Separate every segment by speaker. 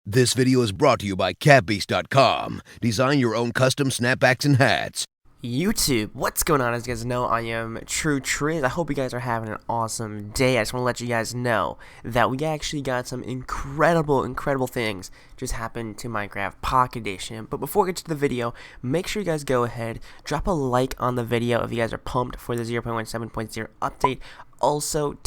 Speaker 1: This video is brought to you by catbeast.com. Design your own custom snapbacks and hats.
Speaker 2: YouTube, what's going on? As you guys know, I am TrueTriz. I hope you guys are having an awesome day. I just want to let you guys know that we actually got some incredible things just happened to Minecraft Pocket Edition. But before we get to the video, make sure you guys go ahead, drop a like on the video if you guys are pumped for the 0.17.0 update. Also,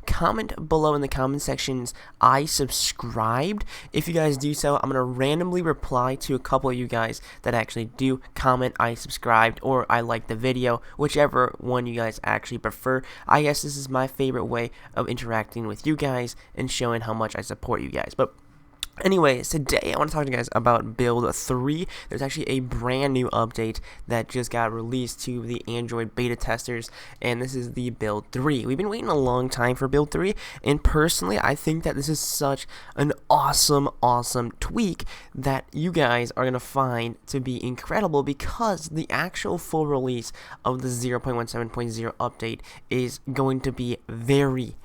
Speaker 2: comment below in the comment sections, I subscribed. If you guys do so, I'm going to randomly reply to a couple of you guys that actually do comment I subscribed or I like the video, whichever one you guys actually prefer. I guess this is my favorite way of interacting with you guys and showing how much I support you guys. But anyways, today I want to talk to you guys about Build 3. There's actually a brand new update that just got released to the Android beta testers, and this is the Build 3. We've been waiting a long time for Build 3, and personally, I think that this is such an awesome tweak that you guys are going to find to be incredible, because the actual full release of the 0.17.0 update is going to be very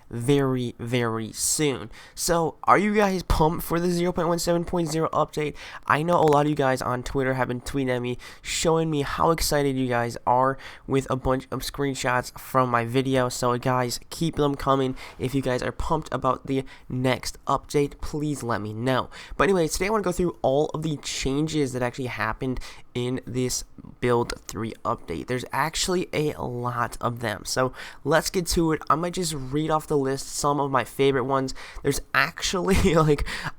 Speaker 2: soon. So are you guys pumped for the 0.17.0 update? I know a lot of you guys on Twitter have been tweeting at me, showing me how excited you guys are with a bunch of screenshots from my video. So guys, keep them coming. If you guys are pumped about the next update, please let me know. But anyways, today I want to go through all of the changes that actually happened in this Build 3 update. There's actually a lot of them, so let's get to it. I might just read off the list some of my favorite ones. There's actually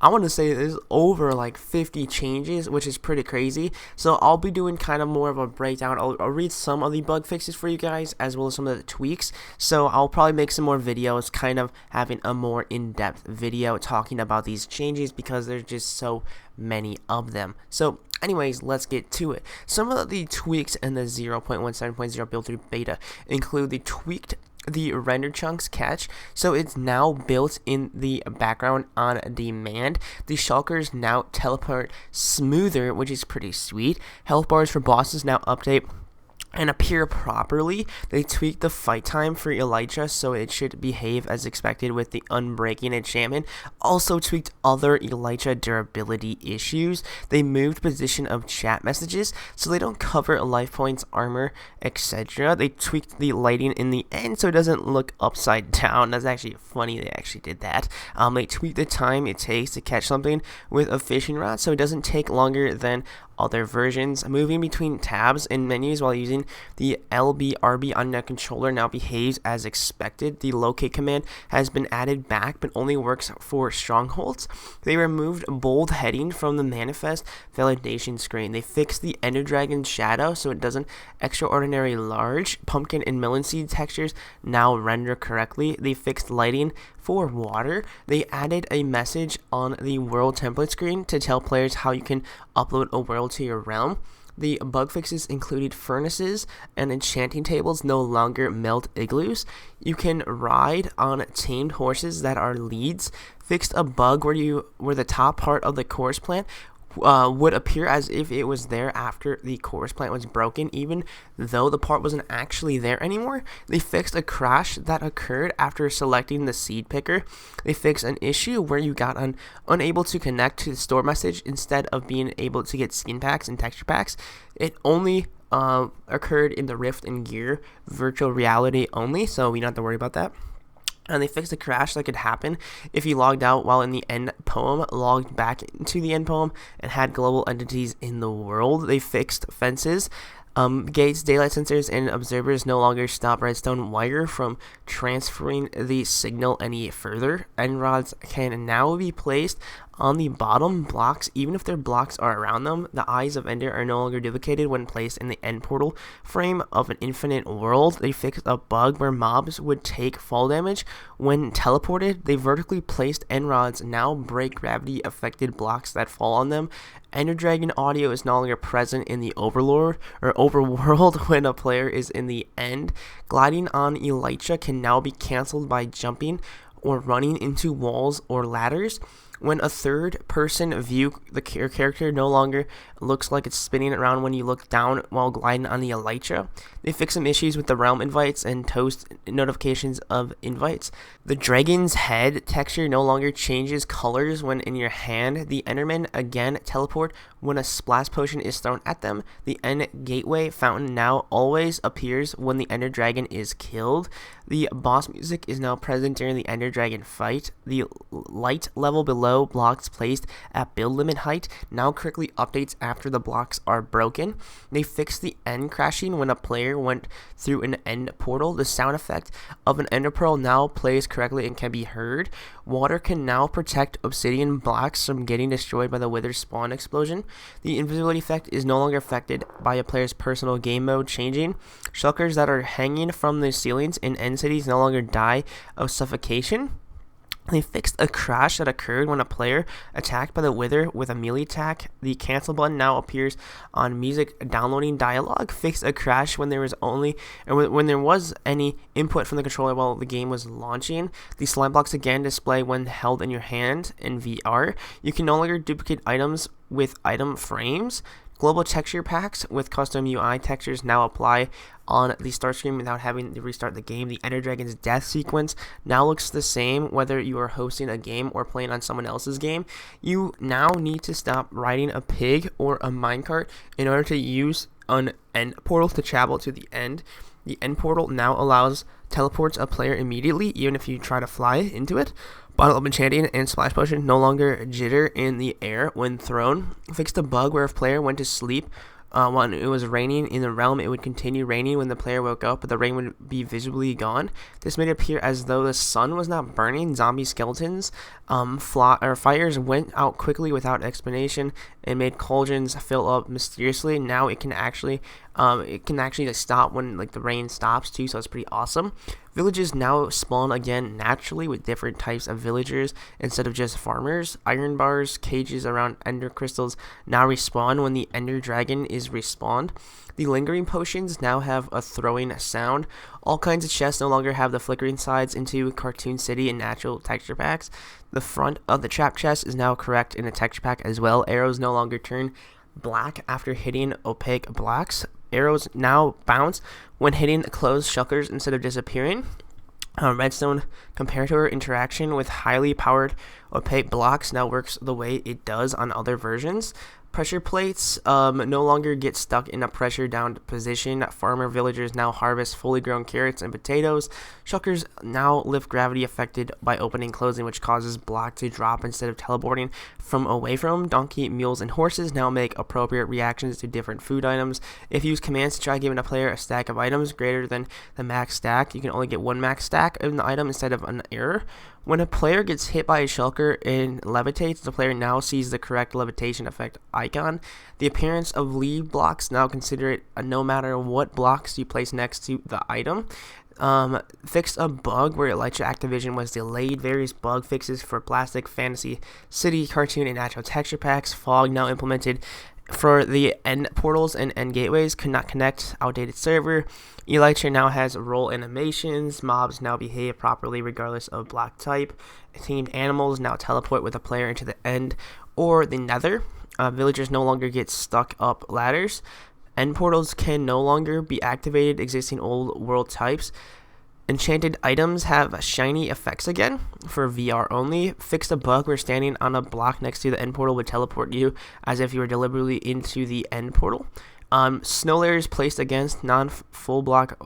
Speaker 2: I want to say there's over 50 changes, which is pretty crazy. So I'll be doing kind of more of a breakdown. I'll read some of the bug fixes for you guys as well as some of the tweaks. So I'll probably make some more videos kind of having a more in-depth video talking about these changes, because there's just so many of them. So anyways, let's get to it. Some of the tweaks in the 0.17.0 Build 3 beta include the render chunks catch, so it's now built in the background on demand. The shulkers now teleport smoother, which is pretty sweet. Health bars for bosses now update and appear properly. They tweaked the fight time for Elytra, so it should behave as expected with the unbreaking enchantment. Also tweaked other Elytra durability issues. They moved position of chat messages so they don't cover life points, armor, etc. They tweaked the lighting in the end so it doesn't look upside down. That's actually funny they actually did that. They tweaked the time it takes to catch something with a fishing rod so it doesn't take longer than other versions. Moving between tabs and menus while using the LB/RB on the controller now behaves as expected. The locate command has been added back but only works for strongholds. They removed bold heading from the manifest validation screen. They fixed the Ender Dragon shadow so it doesn't extraordinary large. Pumpkin and melon seed textures now render correctly. They fixed lighting for water. They added a message on the world template screen to tell players how you can upload a world to your realm. The bug fixes included furnaces and enchanting tables no longer melt igloos. You can ride on tamed horses that are leads. Fixed a bug where the top part of the chorus plant would appear as if it was there after the chorus plant was broken, even though the part wasn't actually there anymore. They fixed a crash that occurred after selecting the seed picker. They fixed an issue where you got unable to connect to the store message instead of being able to get skin packs and texture packs. It only occurred in the Rift and Gear virtual reality only, so we don't have to worry about that. And they fixed a crash that could happen if you logged out while in the end poem, logged back into the end poem, and had global entities in the world. They fixed fences. Gates, daylight sensors, and observers no longer stop redstone wire from transferring the signal any further. End rods can now be placed on the bottom blocks even if their blocks are around them. The eyes of Ender are no longer duplicated when placed in the end portal frame of an infinite world. They fixed a bug where mobs would take fall damage when teleported. They vertically placed end rods now break gravity affected blocks that fall on them. Ender Dragon audio is no longer present in the overworld when a player is in the end. Gliding on Elytra can now be cancelled by jumping or running into walls or ladders. When a third person view, the character no longer looks like it's spinning around when you look down while gliding on the Elytra. They fix some issues with the realm invites and toast notifications of invites. The dragon's head texture no longer changes colors when in your hand. The Endermen again teleport when a splash potion is thrown at them. The End Gateway fountain now always appears when the Ender Dragon is killed. The boss music is now present during the Ender Dragon fight. The light level below blocks placed at build limit height now correctly updates after the blocks are broken. They fixed the end crashing when a player went through an end portal. The sound effect of an ender pearl now plays correctly and can be heard. Water can now protect obsidian blocks from getting destroyed by the wither spawn explosion. The invisibility effect is no longer affected by a player's personal game mode changing. Shulkers that are hanging from the ceilings in end cities no longer die of suffocation. They fixed a crash that occurred when a player attacked by the wither with a melee attack. The cancel button now appears on music downloading dialog. Fixed a crash when there was any input from the controller while the game was launching. The slime blocks again display when held in your hand in VR. You can no longer duplicate items with item frames. Global texture packs with custom UI textures now apply on the start screen without having to restart the game. The Ender Dragon's death sequence now looks the same whether you are hosting a game or playing on someone else's game. You now need to stop riding a pig or a minecart in order to use an end portal to travel to the end. The end portal now teleports a player immediately, even if you try to fly into it. Bottle of Enchanting and Splash Potion no longer jitter in the air when thrown. Fixed a bug where if player went to sleep when it was raining in the realm, it would continue raining when the player woke up, but the rain would be visibly gone. This made it appear as though the sun was not burning. Zombie skeletons, fires went out quickly without explanation and made cauldrons fill up mysteriously. Now it can actually stop when the rain stops too, so it's pretty awesome. Villages now spawn again naturally with different types of villagers instead of just farmers. Iron bars, cages around ender crystals now respawn when the ender dragon is respawned. The lingering potions now have a throwing sound. All kinds of chests no longer have the flickering sides into Cartoon City and natural texture packs. The front of the trap chest is now correct in a texture pack as well. Arrows no longer turn black after hitting opaque blocks. Arrows now bounce when hitting closed shulkers instead of disappearing. Redstone comparator interaction with highly powered opaque blocks now works the way it does on other versions. Pressure plates no longer get stuck in a pressure down position. Farmer villagers now harvest fully grown carrots and potatoes. Shulkers now lift gravity affected by opening and closing, which causes block to drop instead of teleporting from away from. Donkey, mules, and horses now make appropriate reactions to different food items. If you use commands to try giving a player a stack of items greater than the max stack, you can only get one max stack of the item instead of an error. When a player gets hit by a shulker and levitates, the player now sees the correct levitation effect icon. The appearance of lead blocks now consider it no matter what blocks you place next to the item. Fixed a bug where Elytra activation was delayed. Various bug fixes for Plastic, Fantasy, City, Cartoon, and Natural Texture Packs. Fog now implemented for the end portals and end gateways. Could not connect. Outdated server. Elytra now has role animations. Mobs now behave properly regardless of block type. Themed animals now teleport with a player into the end or the nether. Villagers no longer get stuck up ladders. End portals can no longer be activated. Existing old world types. Enchanted items have shiny effects again for VR only. Fixed a bug where standing on a block next to the end portal would teleport you as if you were deliberately into the end portal. Snow layers placed against non-full block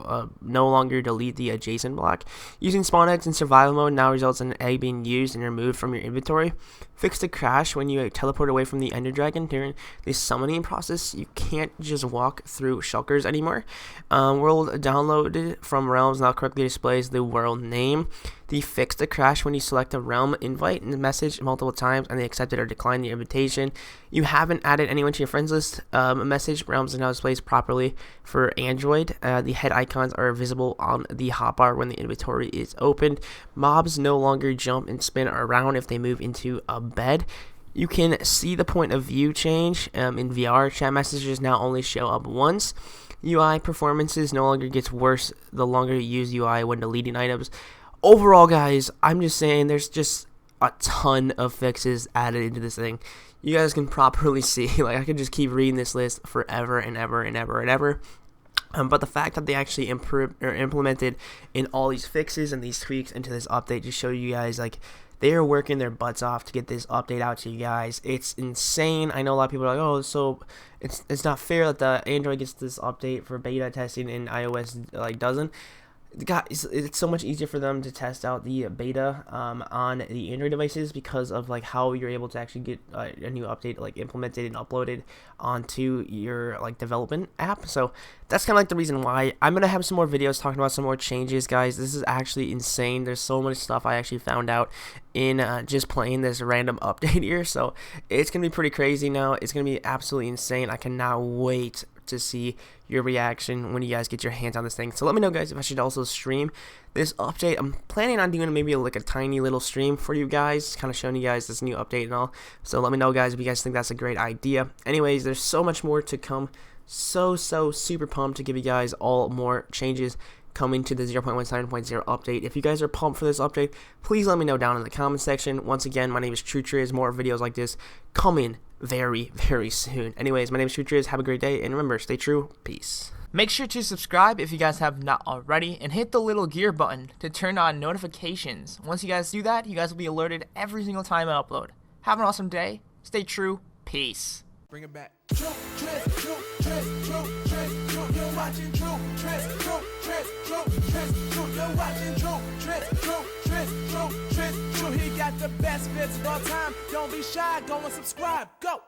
Speaker 2: no longer delete the adjacent block. Using spawn eggs in survival mode now results in an egg being used and removed from your inventory. Fixed a crash when you teleport away from the Ender Dragon during the summoning process. You can't just walk through shulkers anymore. World downloaded from realms now correctly displays the world name. They fixed a crash when you select a realm invite and message multiple times and they accepted or declined your invitation. You haven't added anyone to your friends list. Message realms now displays properly for Android. The head icons are visible on the hotbar when the inventory is opened. Mobs no longer jump and spin around if they move into a bed. You can see the point of view change in VR. Chat messages now only show up once. UI performances no longer gets worse the longer you use UI when deleting items. Overall, guys, I'm just saying there's just a ton of fixes added into this thing. You guys can properly see, like, I could just keep reading this list forever and ever and ever and ever. But the fact that they actually implemented in all these fixes and these tweaks into this update just show you guys, like, they are working their butts off to get this update out to you guys. It's insane. I know a lot of people are like, oh, so it's not fair that the Android gets this update for beta testing and iOS like doesn't. Guys, it's so much easier for them to test out the beta on the Android devices because of like how you're able to actually get a new update like implemented and uploaded onto your like development app. So that's kind of like the reason why I'm gonna have some more videos talking about some more changes, guys. This is actually insane. There's so much stuff I actually found out in just playing this random update here. So it's gonna be pretty crazy now. It's gonna be absolutely insane. I cannot wait to see your reaction when you guys get your hands on this thing. So let me know, guys, if I should also stream this update. I'm planning on doing maybe like a tiny little stream for you guys, kind of showing you guys this new update and all. So let me know, guys, if you guys think that's a great idea. Anyways, there's so much more to come. So super pumped to give you guys all more changes coming to the 0.17.0 update. If you guys are pumped for this update, please let me know down in the comment section. Once again, my name is TrueTriz. More videos like this coming very soon. Anyways, my name is TrueTriz. Have a great day, and remember, stay true. Peace.
Speaker 3: Make sure to subscribe if you guys have not already, and hit the little gear button to turn on notifications. Once you guys do that, you guys will be alerted every single time I upload. Have an awesome day. Stay true. Peace.
Speaker 4: Bring it back. You're watching TrueTriz. He got the best bits of all time. Don't be shy, go and subscribe. Go.